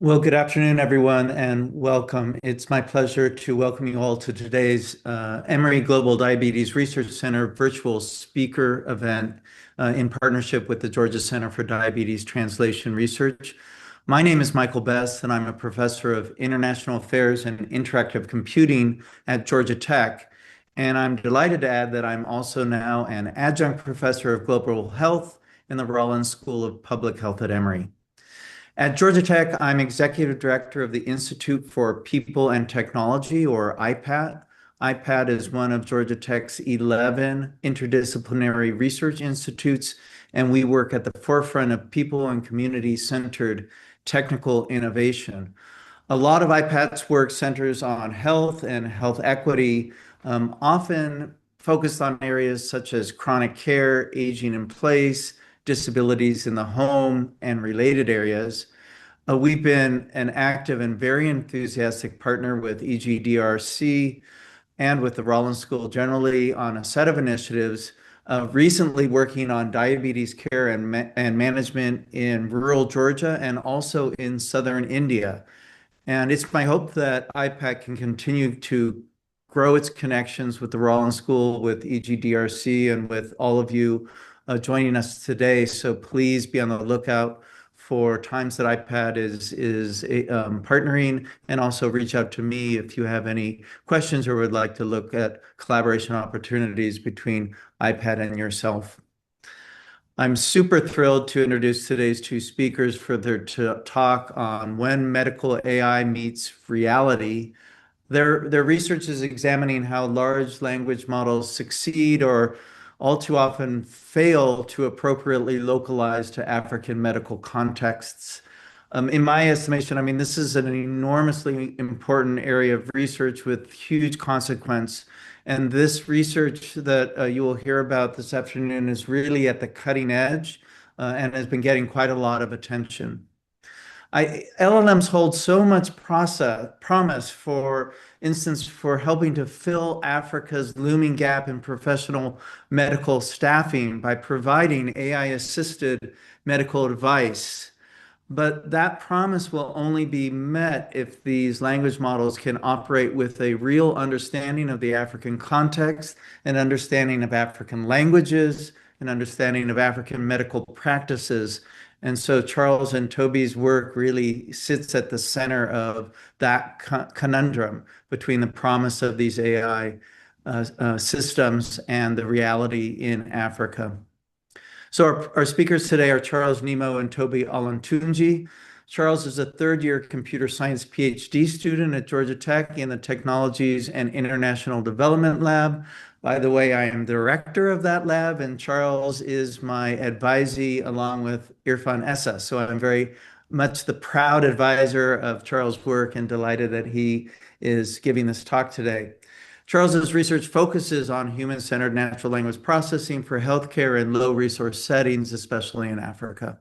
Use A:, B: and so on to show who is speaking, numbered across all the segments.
A: Well, good afternoon, everyone, and welcome. It's my pleasure to welcome you all to today's Emory Global Diabetes Research Center virtual speaker event in partnership with the Georgia Center for Diabetes Translation Research. My name is Michael Best, and I'm a professor of International Affairs and Interactive Computing at Georgia Tech. And I'm delighted to add that I'm also now an adjunct professor of global health in the Rollins School of Public Health at Emory. At Georgia Tech, I'm executive director of the Institute for People and Technology, or IPAT. IPAT is one of Georgia Tech's 11 interdisciplinary research institutes, and we work at the forefront of people and community-centered technical innovation. A lot of IPAT's work centers on health and health equity, often focused on areas such as chronic care, aging in place, disabilities in the home, and related areas. We've been an active and very enthusiastic partner with EGDRC and with the Rollins School generally on a set of initiatives, recently working on diabetes care and management in rural Georgia and also in southern India. And it's my hope that IPAC can continue to grow its connections with the Rollins School, with EGDRC, and with all of you joining us today. So please be on the lookout for times that IPAD is partnering, and also reach out to me if you have any questions or would like to look at collaboration opportunities between IPAD and yourself. I'm super thrilled to introduce today's two speakers for their talk on when medical AI meets reality. Their research is examining how large language models succeed or all too often fail to appropriately localize to African medical contexts. In my estimation, I mean, this is an enormously important area of research with huge consequence. And this research that you will hear about this afternoon is really at the cutting edge and has been getting quite a lot of attention. LLMs hold so much promise, for instance, for helping to fill Africa's looming gap in professional medical staffing by providing AI-assisted medical advice. But that promise will only be met if these language models can operate with a real understanding of the African context, an understanding of African languages, an understanding of African medical practices. And so Charles and Toby's work really sits at the center of that conundrum between the promise of these AI systems and the reality in Africa. So our speakers today are Charles Nimo and Toby Alantunji. Charles is a third-year computer science Ph.D. student at Georgia Tech in the Technologies and International Development Lab. By the way, I am director of that lab, and Charles is my advisee along with Irfan Essa. So I'm very much the proud advisor of Charles' work and delighted that he is giving this talk today. Charles's research focuses on human-centered natural language processing for healthcare in low-resource settings, especially in Africa.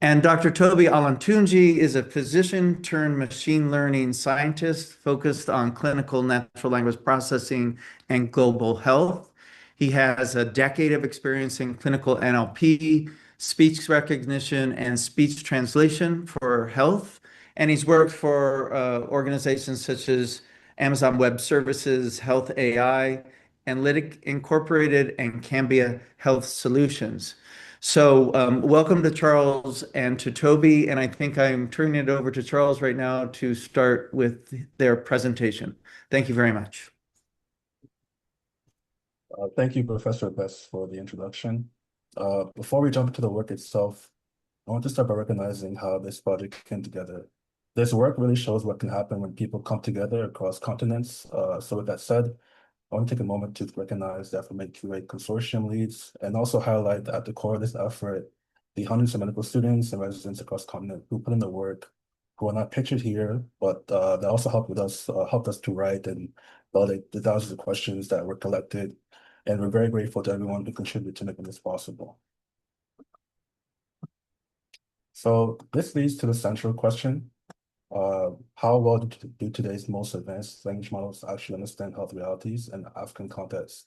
A: And Dr. Toby Alantunji is a physician turned machine learning scientist focused on clinical natural language processing and global health. He has a decade of experience in clinical NLP, speech recognition, and speech translation for health. And he's worked for organizations such as Amazon Web Services, Health AI, Analytic Incorporated, and Cambia Health Solutions. So welcome to Charles and to Toby, and I think I'm turning it over to Charles right now to start with their presentation. Thank you very much.
B: Thank you, Professor Best, for the introduction. Before we jump into the work itself, I want to start by recognizing how this project came together. This work really shows what can happen when people come together across continents. So with that said, I want to take a moment to recognize the AfriMedQA consortium leads and also highlight that at the core of this effort, the hundreds of medical students and residents across the continent who put in the work, who are not pictured here, but that also helped us to write and validate the thousands of questions that were collected. And we're very grateful to everyone who contributed to making this possible. So this leads to the central question. How well do today's most advanced language models actually understand health realities and African contexts?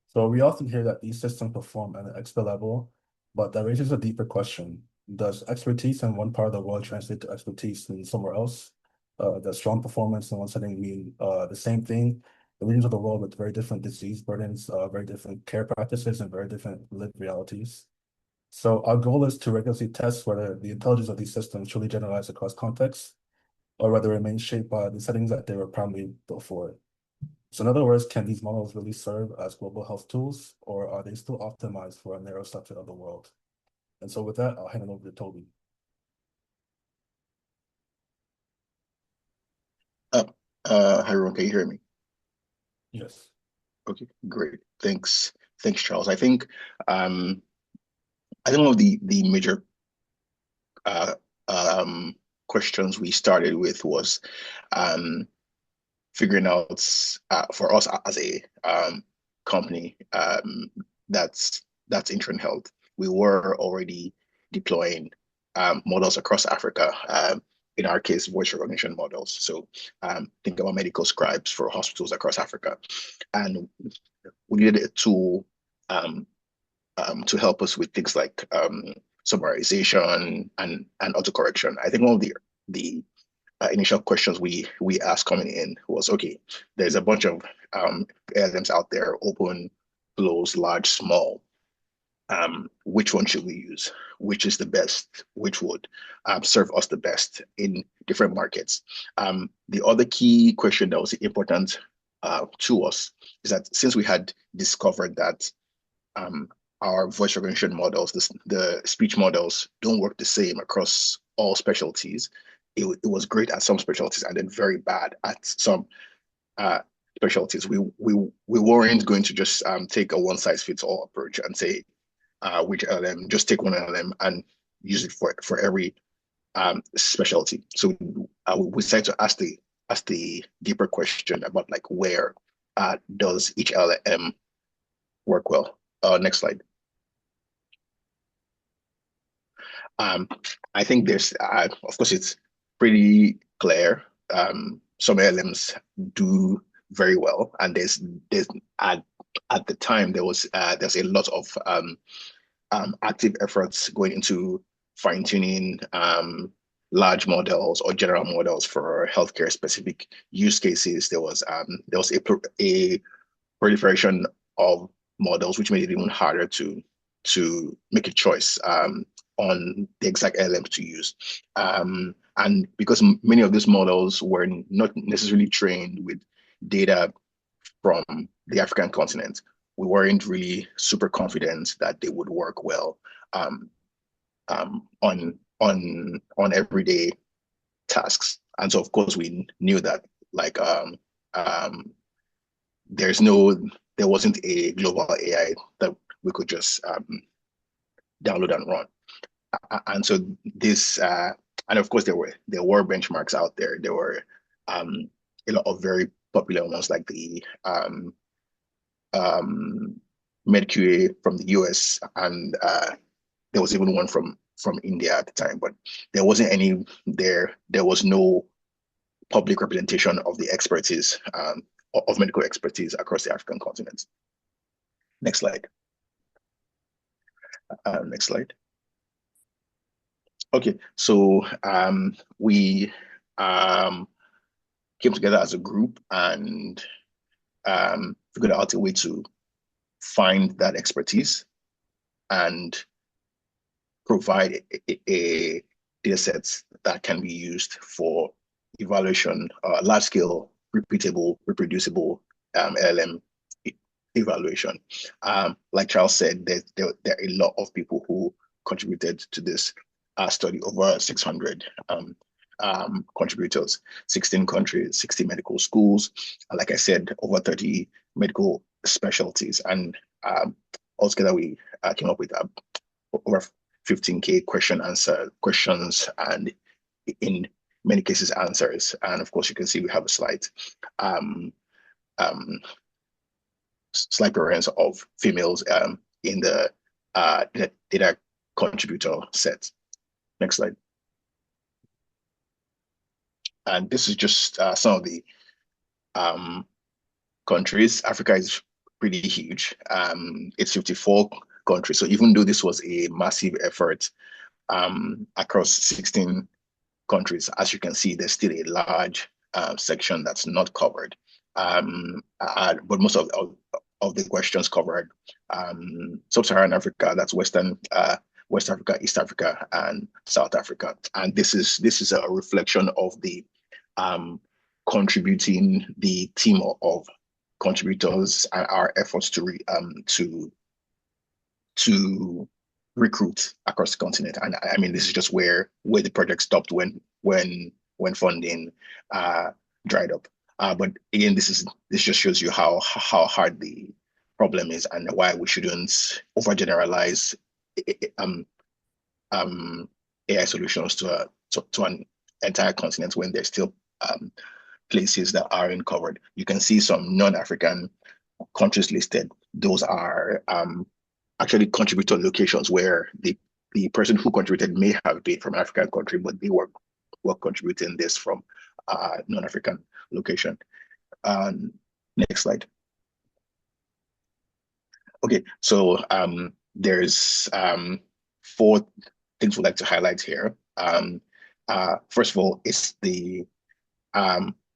B: So we often hear that these systems perform at an expert level, but that raises a deeper question. Does expertise in one part of the world translate to expertise in somewhere else? Does strong performance in one setting mean the same thing? The regions of the world with very different disease burdens, very different care practices, and very different lived realities. So our goal is to rigorously test whether the intelligence of these systems truly generalize across contexts, or whether it remains shaped by the settings that they were primarily built for. So in other words, can these models really serve as global health tools, or are they still optimized for a narrow subset of the world? And so with that, I'll hand it over to Toby.
C: Hi everyone, can you hear me?
B: Yes.
C: Okay, great. Thanks, Charles. I think one of the major uh, questions we started with was figuring out for us as a company that's Intron Health. We were already deploying models across Africa. In our case, voice recognition models. So think about medical scribes for hospitals across Africa. And we needed a tool to help us with things like summarization and autocorrection. I think one of the initial questions we asked coming in was, okay, there's a bunch of LLMs out there, open, close, large, small. Which one should we use? Which is the best? Which would serve us the best in different markets? The other key question that was important to us is that since we had discovered that our voice recognition models, the speech models, don't work the same across all specialties. It was great at some specialties and then very bad at some specialties. We weren't going to just take a one size fits all approach and say which LLM, just take one LLM and use it for every specialty. So we decided to ask the deeper question about like where does each LLM work well. Next slide. I think there's, of course, it's pretty clear. Some LLMs do very well, and there's at the time there's a lot of active efforts going into fine tuning large models or general models for healthcare specific use cases. There was a proliferation of models, which made it even harder to make a choice on the exact LLM to use. And because many of these models were not necessarily trained with data from the African continent, we weren't really super confident that they would work well on everyday tasks. And so, of course, we knew that like there wasn't a global AI that we could just download and run. And so this, and of course, there were benchmarks out there. There were a lot of very popular ones like the MedQA from the US, and there was even one from India at the time, but there wasn't any there. There was no public representation of the expertise of medical expertise across the African continent. Next slide. Next slide. Okay, so we came together as a group and figured out a way to find that expertise and provide a data set that can be used for evaluation, large-scale, repeatable, reproducible LLM evaluation. Like Charles said, there are a lot of people who contributed to this study, over 600 contributors, 16 countries, 60 medical schools, and like I said, over 30 medical specialties. And altogether, we came up with over 15K questions, and in many cases, answers. And of course, you can see we have a slide preference of females in the data contributor set. Next slide. And this is just some of the countries. Africa is pretty huge. It's 54 countries. So even though this was a massive effort, across 16 countries. As you can see, there's still a large section that's not covered. But most of the questions covered sub-Saharan Africa, that's West Africa, East Africa, and South Africa. And this is a reflection of the contributing the team of contributors and our efforts to recruit across the continent. And I mean, this is just where the project stopped when funding dried up. But again, this just shows you how hard the problem is and why we shouldn't overgeneralize AI solutions to an entire continent when there's still places that aren't covered. You can see some non-African countries listed. Those are actually contributor locations where the person who contributed may have been from an African country, but they were contributing this from non-African location. Next slide. Okay, so there's 4 things we'd like to highlight here. First of all, it's the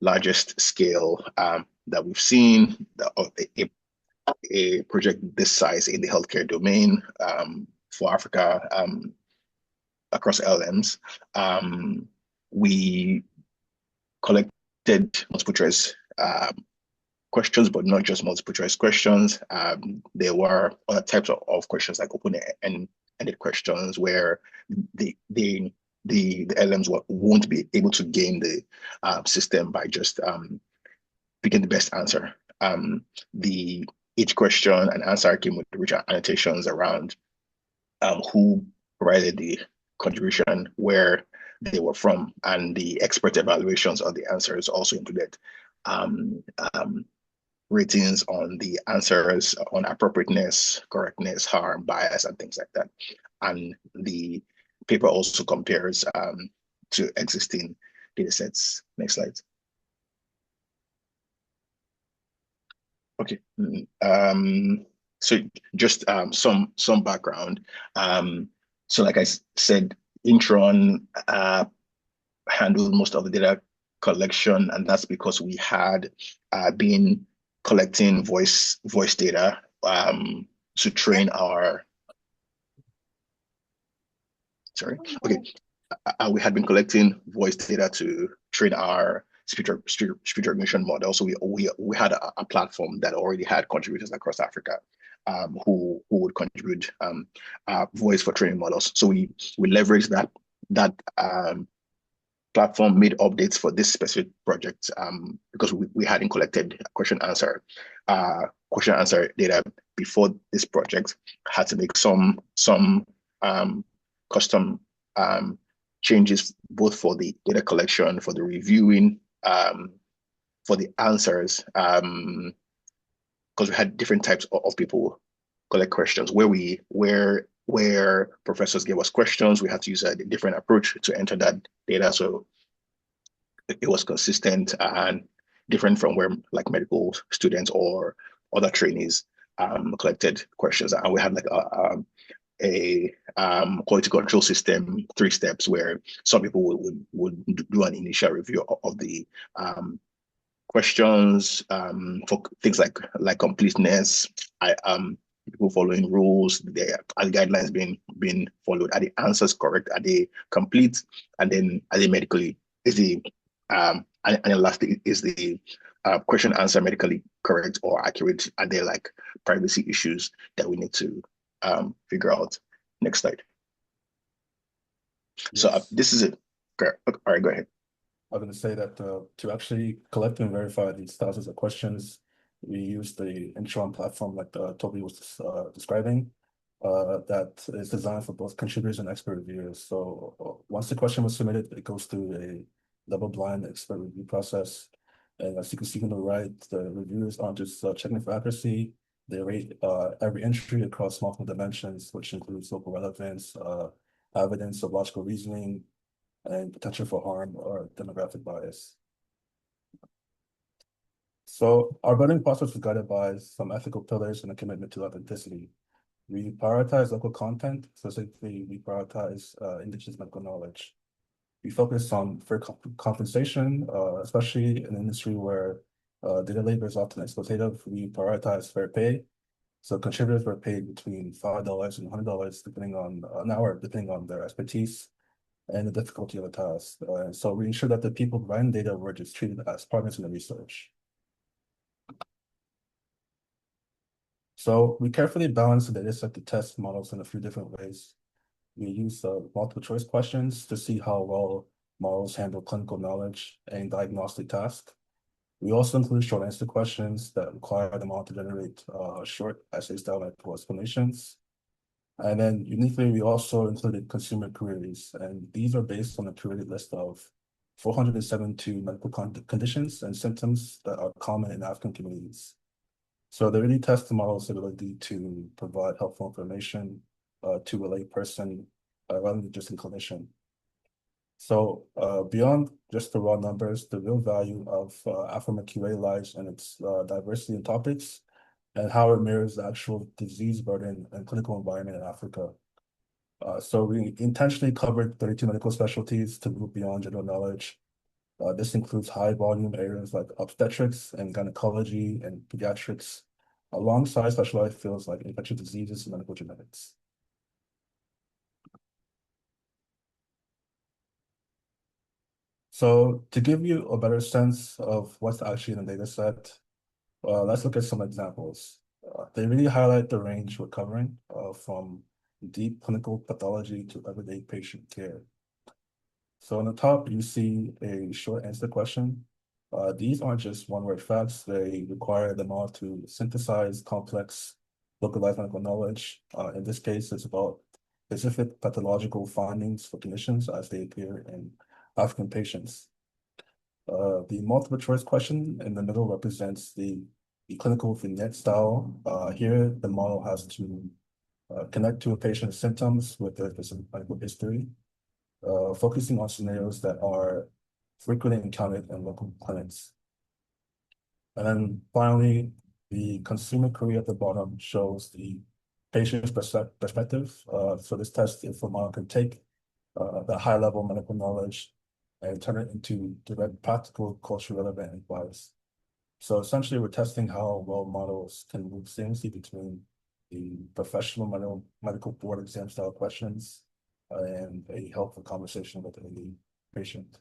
C: largest scale that we've seen a project this size in the healthcare domain for Africa across LLMs. We collected multiple choice questions, but not just multiple choice questions. There were other types of questions like open-ended questions where the LLMs won't be able to game the system by just picking the best answer. Each question and answer came with rich annotations around who provided the contribution, where they were from, and the expert evaluations of the answers also included ratings on the answers, on appropriateness, correctness, harm, bias, and things like that. And the paper also compares to existing data sets. Next slide. Okay. So just some background. So like I said, Intron handled most of the data collection, and that's because we had been collecting voice data to train our. Sorry. Okay. We had been collecting voice data to train our speech recognition model. So we had a platform that already had contributors across Africa who would contribute voice for training models. So we leveraged that platform, made updates for this specific project because we hadn't collected question answer data before this project. Had to make some custom changes both for the data collection, for the reviewing, for the answers, because we had different types of people collect questions. Where professors gave us questions, we had to use a different approach to enter that data, so it was consistent and different from where like medical students or other trainees collected questions. And we had like a quality control system, 3 steps, where some people would do an initial review of the questions for things like completeness, people following rules, are the guidelines being followed, are the answers correct, are they complete, and then are they medically, is the and then lastly, is the question answer medically correct or accurate? Are there like privacy issues that we need to figure out? Next slide. Yes. So this is it. Okay. All right, go ahead.
B: I'm going to say that to actually collect and verify these thousands of questions, we use the Intron platform like Toby was describing, that is designed for both contributors and expert reviewers. So once the question was submitted, it goes through a double-blind expert review process. And as you can see on the right, the reviewers aren't just checking for accuracy. They rate every entry across multiple dimensions, which includes local relevance, evidence of logical reasoning, and potential for harm or demographic bias. So our voting process was guided by some ethical pillars and a commitment to authenticity. We prioritize local content. Specifically, we prioritize indigenous medical knowledge. We focus on fair compensation, especially in an industry where data labor is often exploitative. We prioritize fair pay. So contributors were paid between $5 and $100 depending on an hour, depending on their expertise and the difficulty of the task. So we ensure that the people providing data were just treated as partners in the research. So we carefully balance the data set to test models in a few different ways. We use multiple choice questions to see how well models handle clinical knowledge and diagnostic tasks. We also include short answer questions that require the model to generate short essay-style medical explanations. And then uniquely, we also included consumer queries, and these are based on a curated list of 472 medical conditions and symptoms that are common in African communities. So they really test the model's ability to provide helpful information to a layperson rather than just a clinician. So beyond just the raw numbers, the real value of AfriMedQA lies in its diversity in topics and how it mirrors the actual disease burden and clinical environment in Africa. So we intentionally covered 32 medical specialties to move beyond general knowledge. This includes high volume areas like obstetrics and gynecology and pediatrics, alongside specialized fields like infectious diseases and medical genetics. So to give you a better sense of what's actually in the data set, let's look at some examples. They really highlight the range we're covering from deep clinical pathology to everyday patient care. So on the top, you see a short answer question. These aren't just one-word facts. They require the model to synthesize complex localized medical knowledge. In this case, it's about specific pathological findings for conditions as they appear in African patients. The multiple choice question in the middle represents the clinical vignette style. Here, the model has to connect to a patient's symptoms with their specific medical history, focusing on scenarios that are frequently encountered in local clinics. And then finally, the consumer query at the bottom shows the patient's perspective. So this test, if a model can take the high-level medical knowledge and turn it into direct, practical, culturally relevant advice. So essentially, we're testing how well models can move seamlessly between the professional medical board exam style questions and a helpful conversation with the patient.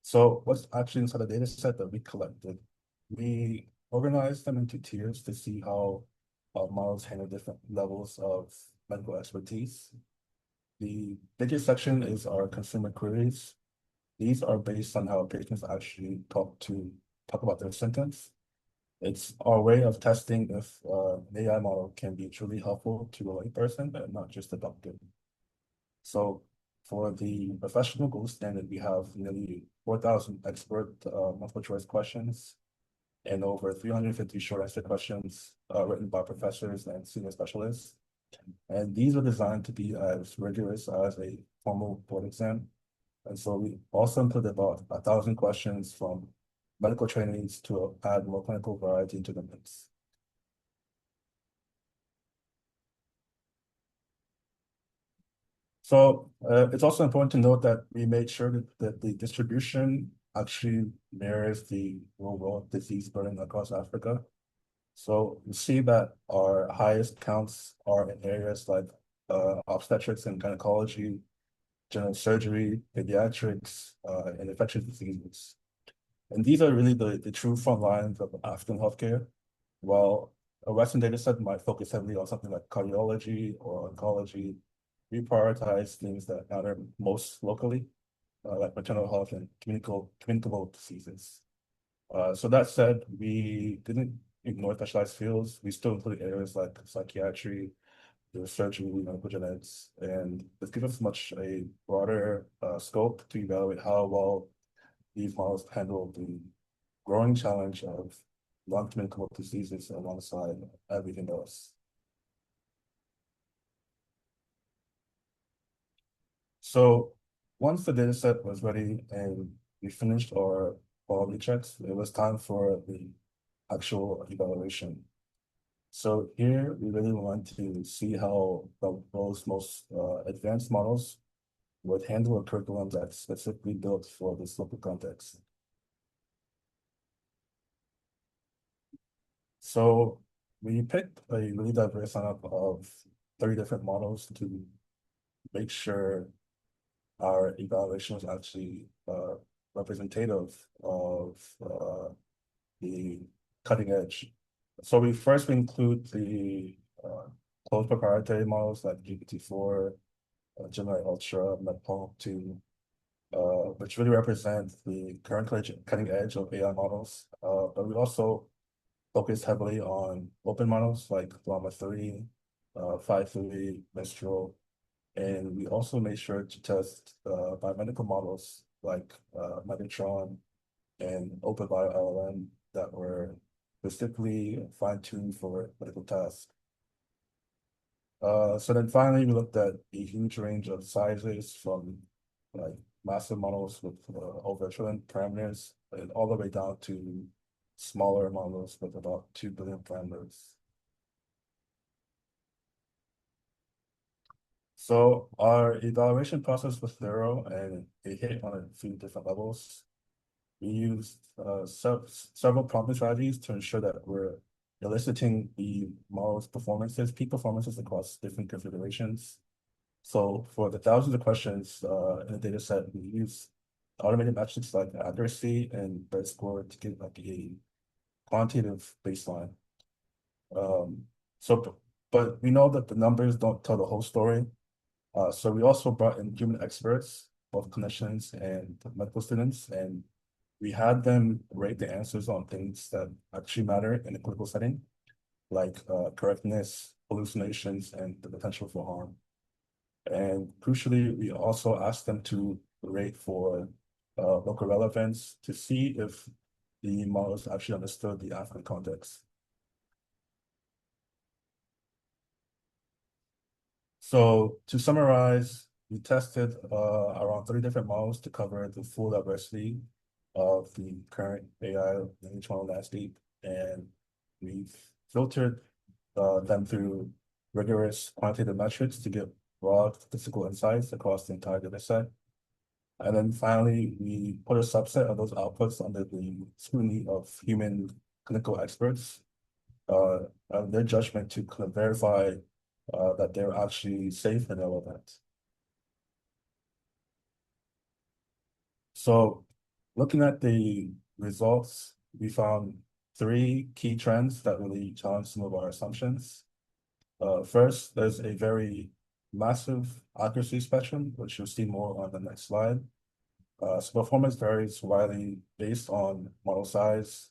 B: So what's actually inside the data set that we collected? We organized them into tiers to see how models handle different levels of medical expertise. The biggest section is our consumer queries. These are based on how patients actually talk about their symptoms. It's our way of testing if an AI model can be truly helpful to a layperson and not just a doctor. So for the professional gold standard, we have nearly 4,000 expert multiple choice questions and over 350 short answer questions written by professors and senior specialists. And these are designed to be as rigorous as a formal board exam. And so we also included about 1,000 questions from medical trainees to add more clinical variety to the mix. So it's also important to note that we made sure that the distribution actually mirrors the overall disease burden across Africa. So you see that our highest counts are in areas like obstetrics and gynecology, general surgery, pediatrics, and infectious diseases. And these are really the true front lines of African healthcare, while a Western data set might focus heavily on something like cardiology or oncology. We prioritize things that matter most locally, like maternal health and communicable diseases. So that said, we didn't ignore specialized fields. We still included areas like psychiatry, surgery, medical genetics, and this gives us much a broader scope to evaluate how well these models handle the growing challenge of non-communicable diseases alongside everything else. So once the data set was ready and we finished our quality checks, it was time for the actual evaluation. So here we really want to see how those most advanced models would handle a curriculum that's specifically built for this local context. So we picked a really diverse lineup of 30 different models to make sure our evaluation was actually representative of the cutting edge. So we include the closed proprietary models like GPT-4, Gemini Ultra, Metpal 2, which really represent the current cutting edge of AI models. But we also focus heavily on open models like Llama 3, 5.3, Mistral, and we also made sure to test biomedical models like Megatron and OpenBio LLM that were specifically fine-tuned for medical tasks. So then finally, we looked at a huge range of sizes from like massive models with over 1 trillion parameters and all the way down to smaller models with about 2 billion parameters. So our evaluation process was thorough and it hit on a few different levels. We used several prompting strategies to ensure that we're eliciting the model's performances, peak performances across different configurations. So for the thousands of questions in the data set, we use automated metrics like accuracy and bed score to get like a quantitative baseline. But we know that the numbers don't tell the whole story. So we also brought in human experts, both clinicians and medical students, and we had them rate the answers on things that actually matter in a clinical setting, like correctness, hallucinations, and the potential for harm. And crucially, we also asked them to rate for local relevance to see if the models actually understood the African context. So to summarize, we tested around 30 different models to cover the full diversity of the current AI language model landscape, and we've filtered them through rigorous quantitative metrics to get broad statistical insights across the entire data set. And then finally, we put a subset of those outputs under the scrutiny of human clinical experts, their judgment to kind of verify that they're actually safe and relevant. So looking at the results, we found 3 key trends that really challenged some of our assumptions. First, there's a very massive accuracy spectrum, which you'll see more on the next slide. So performance varies widely based on model size,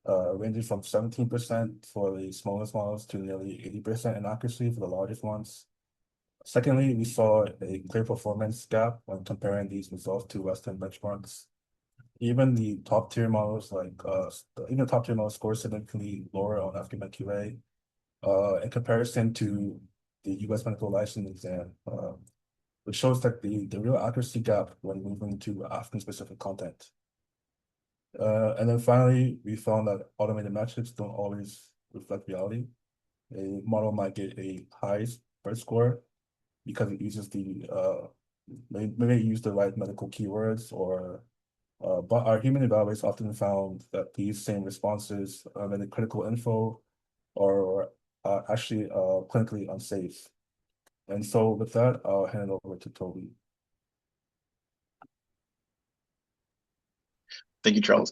B: ranging from 17% for the smallest models to nearly 80% in accuracy for the largest ones. Secondly, we saw a clear performance gap when comparing these results to Western benchmarks. Even the top tier models score significantly lower on AfriMedQA in comparison to the US medical license exam, which shows that the real accuracy gap when moving to African specific content. And then finally, we found that automated metrics don't always reflect reality. A model might get a high BERT score because it uses maybe it used the right medical keywords, or but our human evaluators often found that these same responses in the critical info are actually clinically unsafe. And so with that, I'll hand it over to Toby.
C: Thank you, Charles.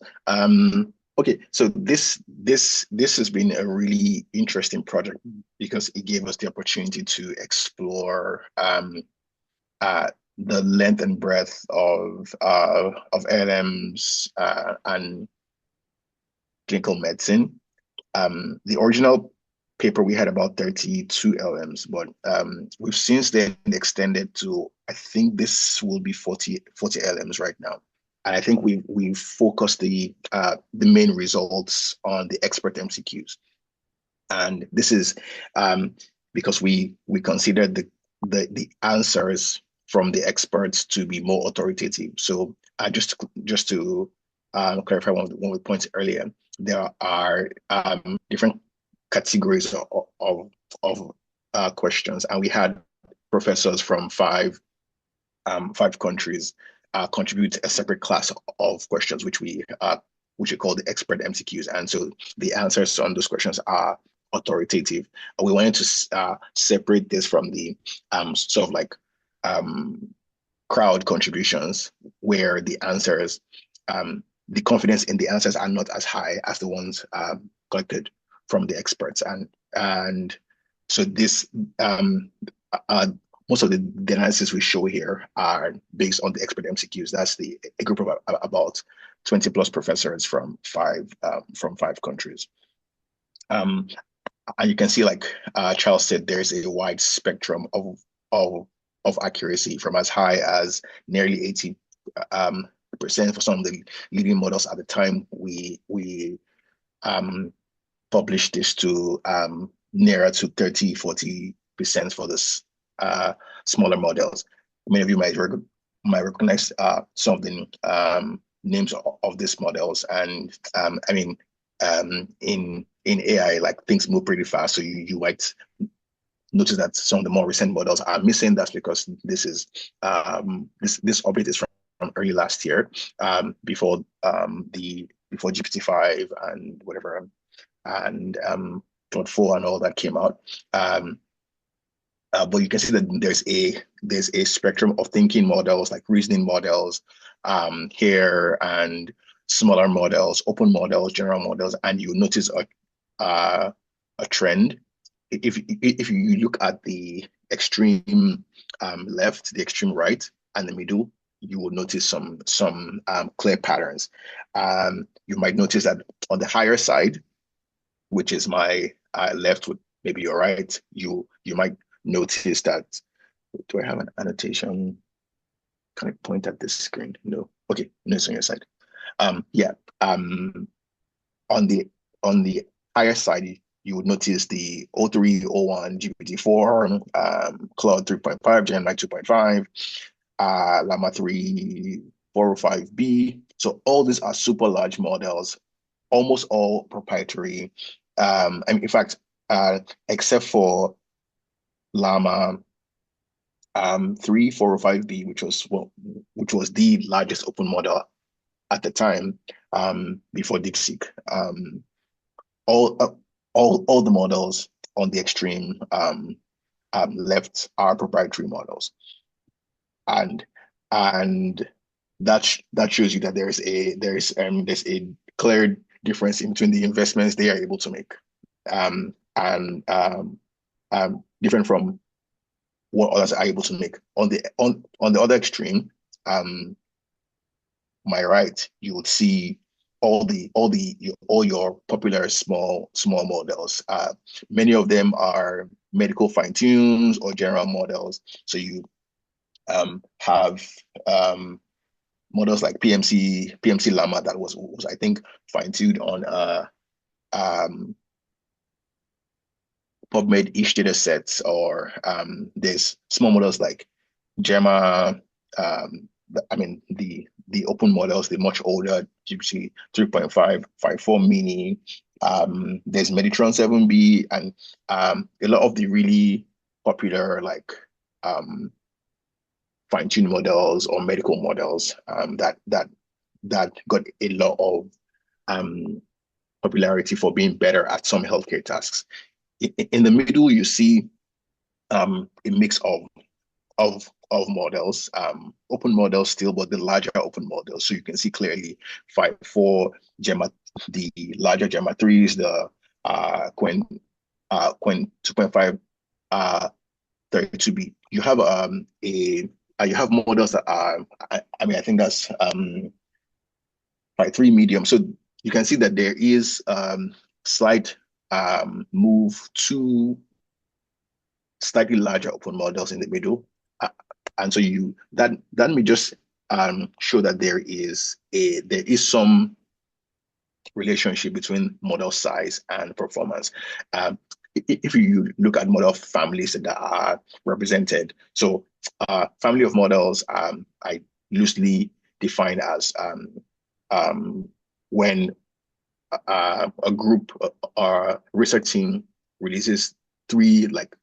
C: Okay, so this has been a really interesting project because it gave us the opportunity to explore the length and breadth of LLMs and clinical medicine. The original paper we had about 32 LLMs, but we've since then extended to, I think this will be 40 LLMs right now. And I think we've focused the main results on the expert MCQs. And this is because we considered the answers from the experts to be more authoritative. So just to clarify one of the points earlier. There are different categories of questions, and we had professors from five countries contribute a separate class of questions, which we call the expert MCQs. And so the answers on those questions are authoritative. We wanted to separate this from the sort of like crowd contributions, where the answers, the confidence in the answers are not as high as the ones collected from the experts. And so this most of the analysis we show here are based on the expert MCQs. That's a group of about 20 plus professors from five countries. And you can see, like Charles said, there's a wide spectrum of accuracy, from as high as nearly 80% for some of the leading models at the time we published this, to nearer to 30-40% for this smaller models. Many of you might recognize some of the names of these models, and I mean, in AI, like, things move pretty fast, so you might notice that some of the more recent models are missing. That's because this is this update is from early last year, before GPT-5 and whatever, and Claude 4 and all that came out. But you can see that there's a spectrum of thinking models, like reasoning models, here, and smaller models, open models, general models, and you notice a trend. If you look at the extreme left, the extreme right, and the middle, you will notice some clear patterns. You might notice that on the higher side, which is my left with maybe your right, you might notice that. Do I have an annotation? Can I point at this screen? No. Okay, no, it's on your side. Yeah. On the higher side, you would notice the O3, O1, GPT-4, Claude 3.5, Gemini 2.5, Llama 3, 405B. So all these are super large models, almost all proprietary. And in fact, except for Llama 3, 405B, which was the largest open model at the time, before DeepSeek. All the models on the extreme left are proprietary models, and that shows you that there's a clear difference in between the investments they are able to make, and different from what others are able to make. On the other extreme, my right, you would see all your popular small models. Many of them are medical fine-tunes or general models. So you have models like PMC Llama that was I think fine-tuned on PubMed-ish data sets, or there's small models like Gemma. I mean, the open models, the much older GPT 3.5, 5.4 mini. There's Meditron 7B, and a lot of the really popular, like fine-tuned models or medical models that got a lot of popularity for being better at some healthcare tasks. In the middle, you see a mix of models, open models still, but the larger open models. So you can see clearly 5.4 Gemma, the larger Gemma 3s, the Qwen 2.5 32B. You have you have models that are, I mean, I think that's 5.3 medium. So you can see that there is slight move to slightly larger open models in the middle, and so that may just show that there is some relationship between model size and performance. If you look at model families that are represented, so family of models, I loosely define as when a group or research team releases three, like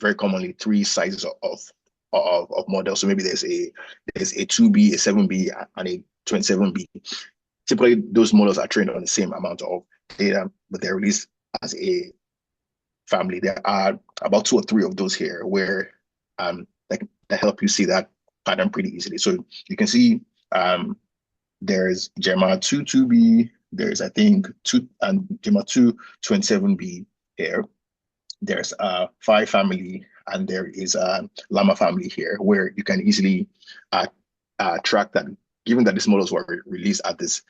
C: very commonly three sizes of models. So maybe there's a 2B, a 7B, and a 27B. Typically, those models are trained on the same amount of data, but they're released as a family. There are about 2 or 3 of those here where that help you see that pattern pretty easily. So you can see there's Gemma 2B, there's I think 2 and Gemma 27B here. There's a 5 family, and there is a llama family here, where you can easily track that. Given that these models were released at this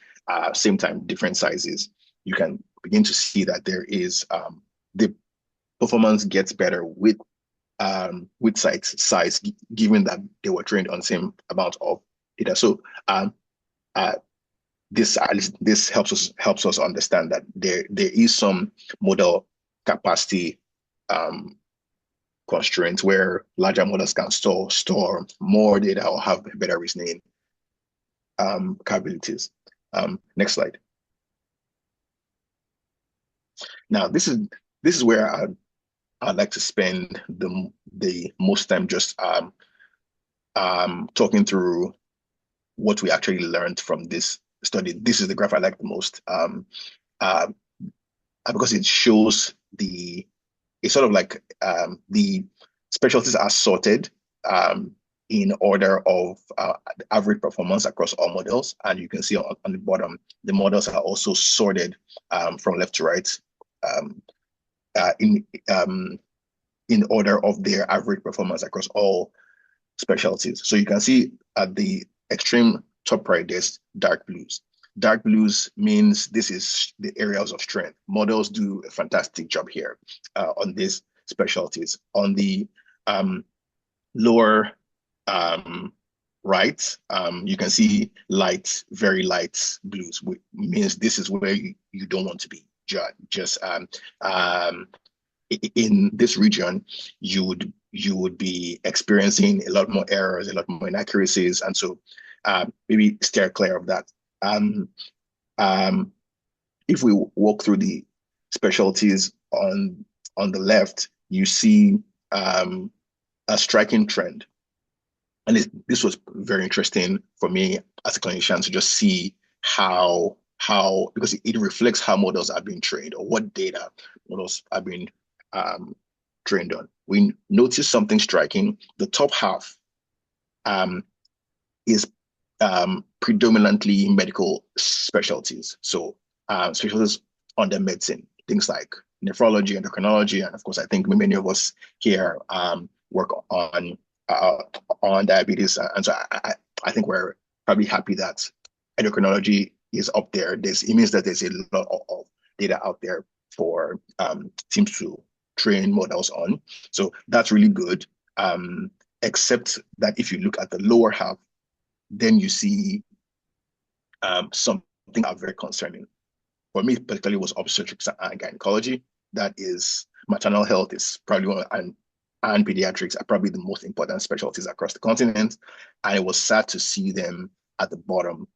C: same time, different sizes, you can begin to see that there is the performance gets better with size, given that they were trained on the same amount of data. So this helps us understand that there is some model capacity constraints where larger models can store more data or have better reasoning capabilities. Next slide. Now, this is where I'd like to spend the most time just talking through what we actually learned from this study. This is the graph I like the most because it shows it's sort of like the specialties are sorted in order of average performance across all models. And you can see on the bottom, the models are also sorted from left to right in order of their average performance across all specialties. So you can see at the extreme top right, there's dark blues. Dark blues means this is the areas of strength. Models do a fantastic job here on these specialties. On the lower right, you can see light, very light blues, which means this is where you don't want to be. Just in this region, you would be experiencing a lot more errors, a lot more inaccuracies, and so maybe steer clear of that. If we walk through the specialties on the left, you see a striking trend. And this was very interesting for me as a clinician to just see how because it reflects how models are being trained or what data models are being trained on. We notice something striking. The top half is predominantly medical specialties. So specialties under medicine, things like nephrology, endocrinology, and of course, I think many of us here work on diabetes, and so I think we're probably happy that endocrinology is up there. It means that there's a lot of data out there for teams to train models on. So that's really good. Except that if you look at the lower half, then you see something that very concerning. For me, particularly, was obstetrics and gynecology. That is, maternal health is probably one, and pediatrics are probably the most important specialties across the continent. And it was sad to see them at the bottom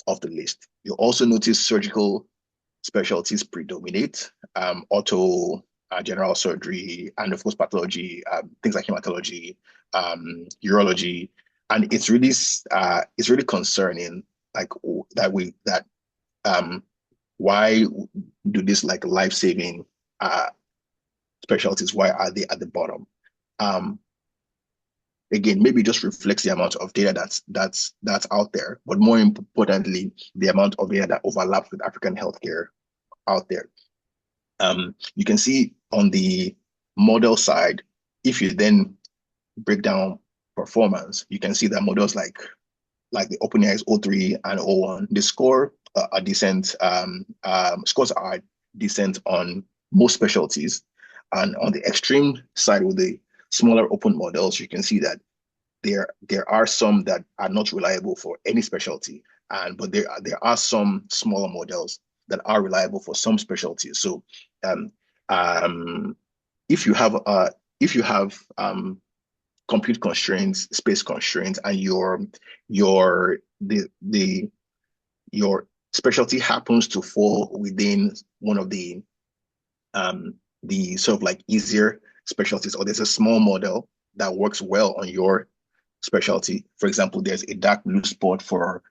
C: of the list. You also notice surgical specialties predominate, ortho, general surgery, and of course pathology, things like hematology, urology, and it's really concerning, like why do this like life-saving specialties? Why are they at the bottom? Again, maybe just reflects the amount of data that's out there, but more importantly, the amount of data that overlaps with African healthcare out there. You can see on the model side, if you then break down performance, you can see that models like the OpenAI's O3 and O1, the scores are decent on most specialties. And on the extreme side with the smaller open models, you can see that there are some that are not reliable for any specialty, but there are some smaller models that are reliable for some specialties. So if you have compute constraints, space constraints, and your your specialty happens to fall within one of the sort of like easier specialties, or there's a small model that works well on your specialty. For example, there's a dark blue spot for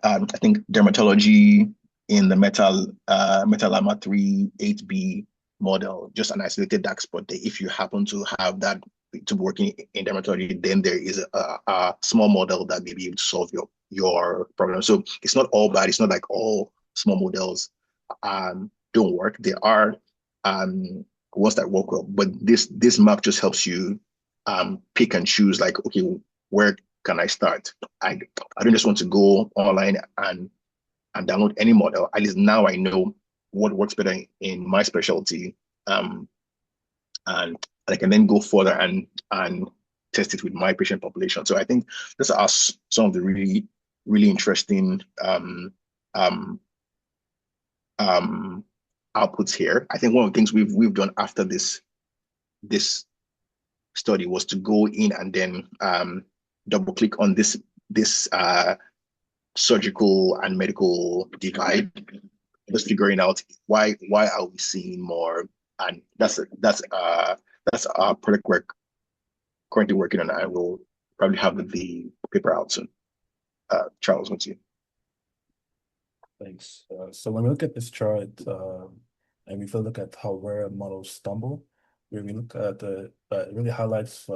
C: I think dermatology in the Metalama 3 8B model, just an isolated dark spot there. If you happen to have that to be working in dermatology, then there is a small model that may be able to solve your problem. So it's not all bad. It's not like all small models don't work. There are ones that work well, but this map just helps you pick and choose, like, okay, where can I start? I don't just want to go online and download any model. At least now I know what works better in my specialty, and I can then go further and test it with my patient population. So I think these are some of the really, really interesting outputs here. I think one of the things we've done after this study was to go in and then double click on this surgical and medical divide, just figuring out why are we seeing more, and that's our project we're currently working on. I will probably have the paper out soon. Charles, what's you?
B: Thanks. So when we look at this chart, and we look at how rare models stumble, when we look at it really highlights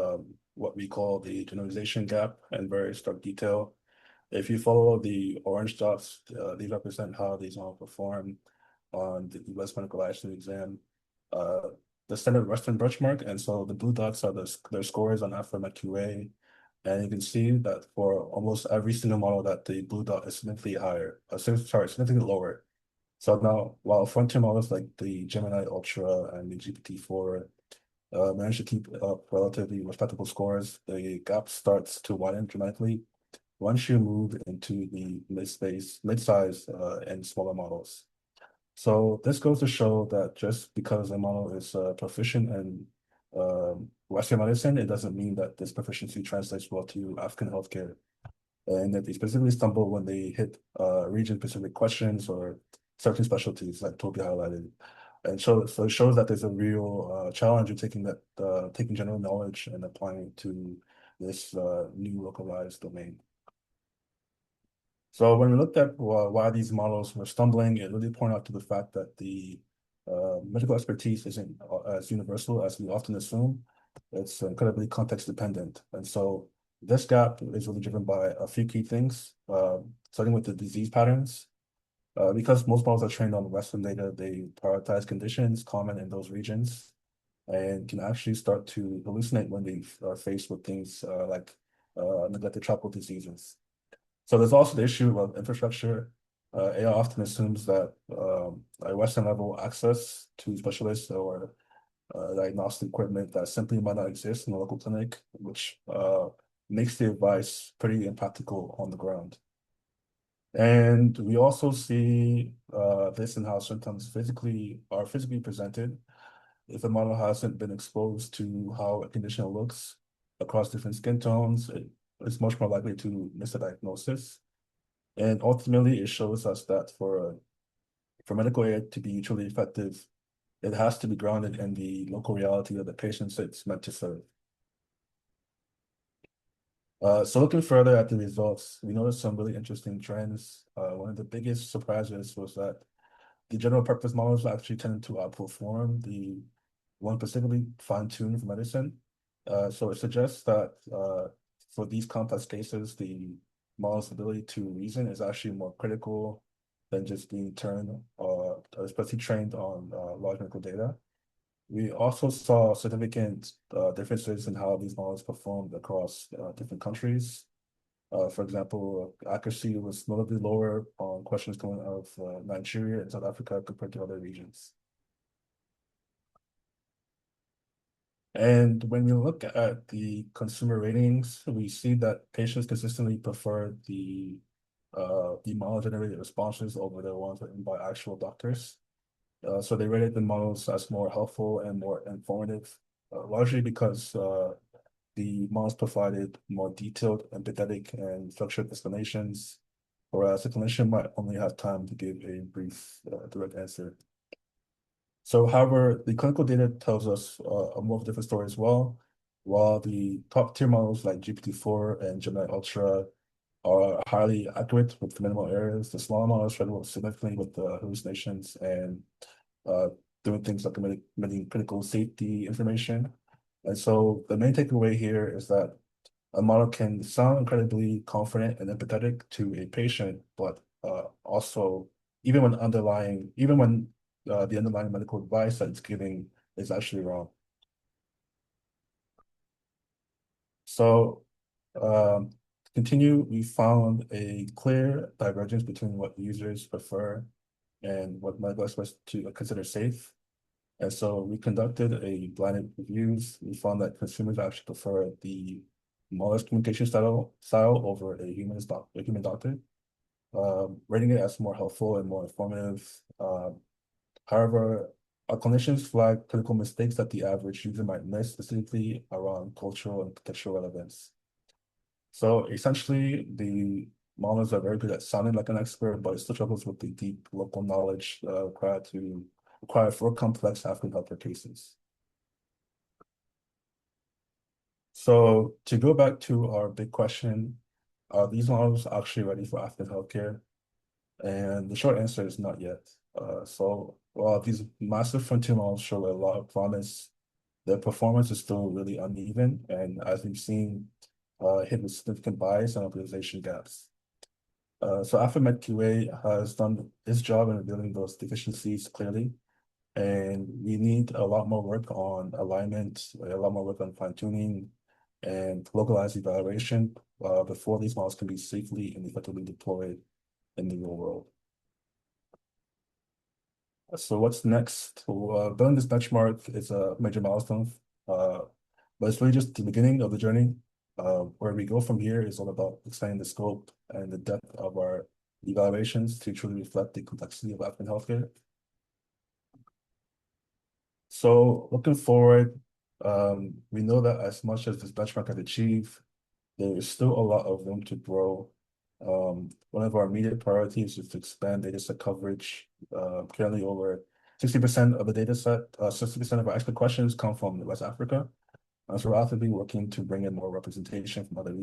B: what we call the generalization gap in very stark detail. If you follow the orange dots, these represent how these models perform on the US medical license exam, the standard Western benchmark, and so the blue dots are their scores on AfriMedQA. And you can see that for almost every single model that the blue dot is significantly higher, significantly lower. So now, while frontier models like the Gemini Ultra and the GPT-4 manage to keep up relatively respectable scores, the gap starts to widen dramatically once you move into the mid-size and smaller models. So this goes to show that just because a model is proficient in Western medicine, it doesn't mean that this proficiency translates well to African healthcare, and that they specifically stumble when they hit region-specific questions or certain specialties, like Toby highlighted. And so it shows that there's a real challenge in taking general knowledge and applying it to this new localized domain. So when we looked at why these models were stumbling, it really pointed out to the fact that the medical expertise isn't as universal as we often assume. It's incredibly context dependent. And so this gap is really driven by a few key things, starting with the disease patterns. Because most models are trained on Western data, they prioritize conditions common in those regions and can actually start to hallucinate when they are faced with things like neglected tropical diseases. So there's also the issue of infrastructure. AI often assumes that a Western level access to specialists or diagnostic equipment that simply might not exist in a local clinic, which makes the advice pretty impractical on the ground. And we also see this in how symptoms are physically presented. If a model hasn't been exposed to how a condition looks across different skin tones, it's much more likely to miss a diagnosis. And ultimately, it shows us that for medical aid to be truly effective, it has to be grounded in the local reality of the patients it's meant to serve. So looking further at the results, we noticed some really interesting trends. One of the biggest surprises was that the general purpose models actually tended to outperform the one specifically fine-tuned for medicine. So it suggests that for these complex cases, the model's ability to reason is actually more critical than just being especially trained on large medical data. We also saw significant differences in how these models performed across different countries. For example, accuracy was notably lower on questions coming out of Nigeria and South Africa compared to other regions. And when we look at the consumer ratings, we see that patients consistently prefer the model-generated responses over the ones written by actual doctors. So they rated the models as more helpful and more informative, largely because the models provided more detailed, empathetic, and structured explanations, whereas the clinician might only have time to give a brief, direct answer. So, however, the clinical data tells us a more different story as well. While the top-tier models like GPT-4 and Gemini Ultra are highly accurate with minimal errors, the smaller models struggle significantly with hallucinations and doing things like omitting critical safety information. And so the main takeaway here is that a model can sound incredibly confident and empathetic to a patient, but also even when the underlying medical advice that it's giving is actually wrong. So to continue, we found a clear divergence between what users prefer and what medical experts to consider safe. And so we conducted a blinded reviews. We found that consumers actually prefer the model's communication style over a human doctor, rating it as more helpful and more informative. However, our clinicians flag critical mistakes that the average user might miss, specifically around cultural and contextual relevance. So essentially, the models are very good at sounding like an expert, but it still struggles with the deep local knowledge required for complex African healthcare cases. So to go back to our big question, are these models actually ready for African healthcare? And the short answer is not yet. So while these massive frontier models show a lot of promise, their performance is still really uneven, and as we've seen, hit with significant bias and optimization gaps. So AfriMedQA has done its job in revealing those deficiencies clearly, and we need a lot more work on alignment, a lot more work on fine-tuning and localized evaluation before these models can be safely and effectively deployed in the real world. So what's next? Building this benchmark is a major milestone, but it's really just the beginning of the journey. Where we go from here is all about expanding the scope and the depth of our evaluations to truly reflect the complexity of African healthcare. So looking forward, we know that as much as this benchmark has achieved, there is still a lot of room to grow. One of our immediate priorities is to expand dataset coverage. Currently, over 60% of the dataset, 60% of our expert questions come from West Africa. So we're actively working to bring in more representation from other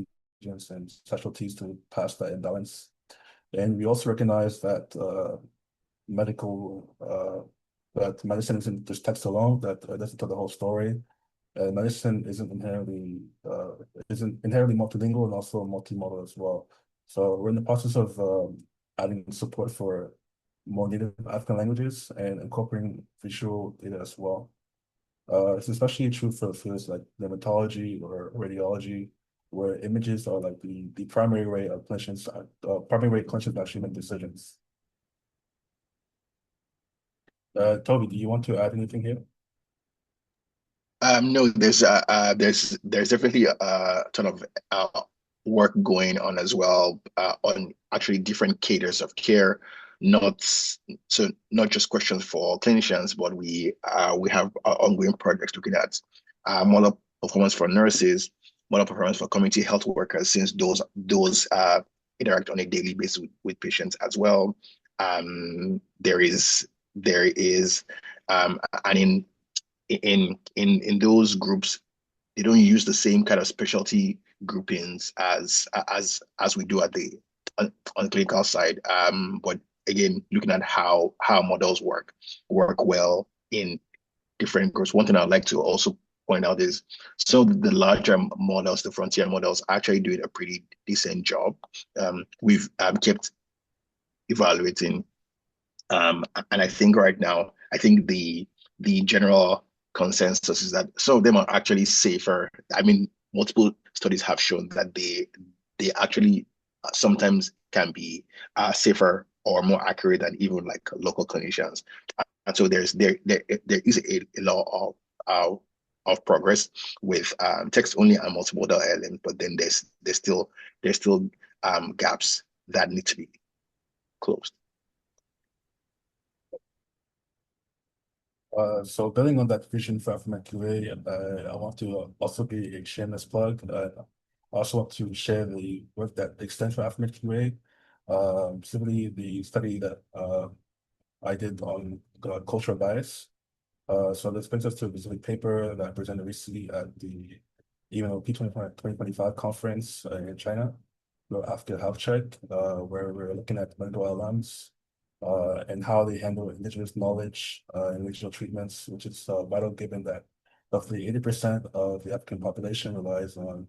B: regions and specialties to pass that imbalance. And we also recognize that medicine isn't just text alone, that doesn't tell the whole story. Medicine isn't inherently multilingual and also multimodal as well. So we're in the process of adding support for more native African languages and incorporating visual data as well. It's especially true for fields like dermatology or radiology, where images are like the primary way clinicians actually make decisions. Toby, do you want to add anything here?
C: No, there's definitely a ton of work going on as well on actually different cadres of care, not just questions for clinicians, but we have ongoing projects looking at model performance for nurses, model performance for community health workers, since those interact on a daily basis with patients as well. There is and in those groups, they don't use the same kind of specialty groupings as we do at the on the clinical side. But again, looking at how models work well in different groups. One thing I'd like to also point out is the larger models, the frontier models, actually doing a pretty decent job. We've kept evaluating, and I think right now, the general consensus is that some of them are actually safer. I mean, multiple studies have shown that they actually sometimes can be safer or more accurate than even like local clinicians. And so there is a lot of progress with text only and multimodal LLMs, but then there's still gaps that need to be closed.
B: So building on that vision for AfriMedQA, I want to also be a shameless plug. I also want to share the work that extends for AfriMedQA, specifically the study that I did on cultural bias. So this brings us to a specific paper that I presented recently at the EMOP 2025 conference in China, after health check, where we're looking at medical LLMs and how they handle indigenous knowledge and regional treatments, which is vital given that roughly 80% of the African population relies on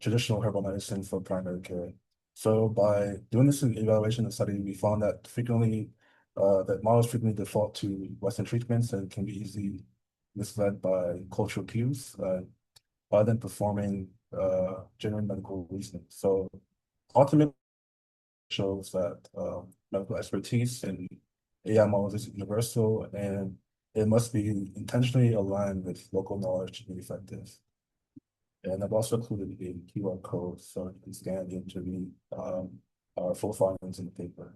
B: traditional herbal medicine for primary care. So by doing this evaluation and study, we found that that models frequently default to Western treatments and can be easily misled by cultural cues rather than performing genuine medical reasoning. So ultimately, shows that medical expertise in AI models is universal and it must be intentionally aligned with local knowledge to be effective. And I've also included a QR code so you can scan into our full findings in the paper.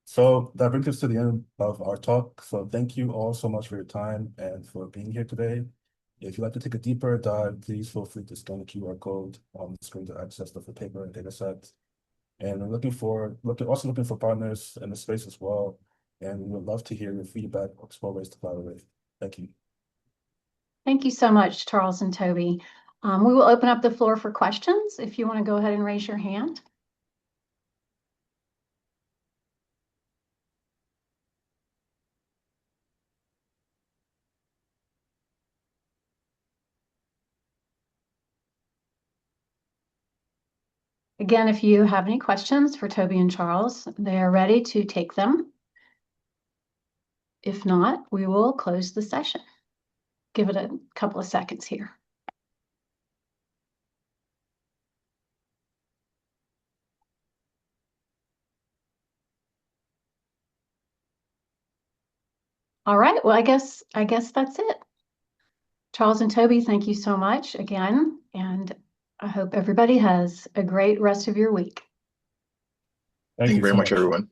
B: So that brings us to the end of our talk. So thank you all so much for your time and for being here today. If you'd like to take a deeper dive, please feel free to scan the QR code on the screen to access the paper and data set. And we're also looking for partners in the space as well. And we would love to hear your feedback or explore ways to collaborate. Thank you.
D: Thank you so much, Charles and Toby. We will open up the floor for questions if you want to go ahead and raise your hand. Again, if you have any questions for Toby and Charles, they are ready to take them. If not, we will close the session. Give it a couple of seconds here. All right, well, I guess that's it. Charles and Toby, thank you so much again, and I hope everybody has a great rest of your week.
C: Thank you very much, everyone.